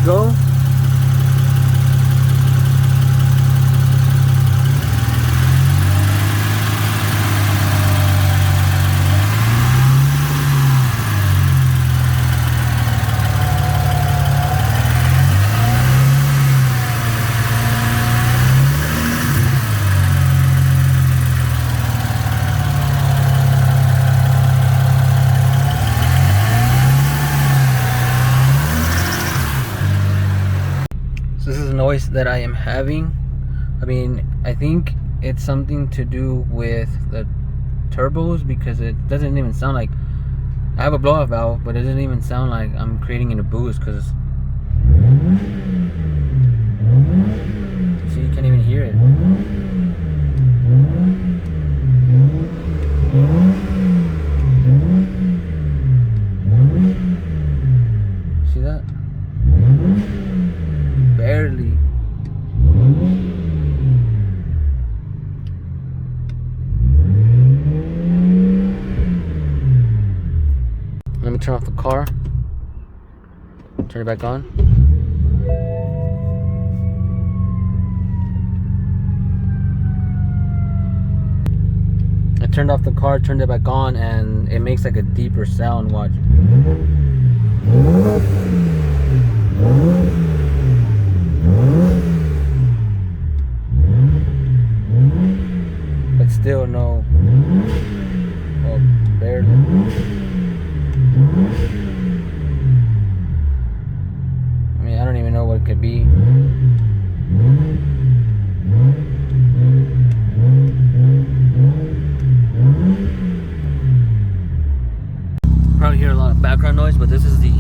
go. So this is a noise that I am having. I mean, I think it's something to do with the turbos, because it doesn't even sound like I have a blowout valve, but it doesn't even sound like I'm creating a boost, because see, you can't even hear it. See that? Barely. Let me turn off the car. Turn it back on. I turned off the car, turned it back on, and it makes like a deeper sound. Watch. But still no. Well, barely. I mean, I don't even know what it could be. Probably hear a lot of background noise, but this is the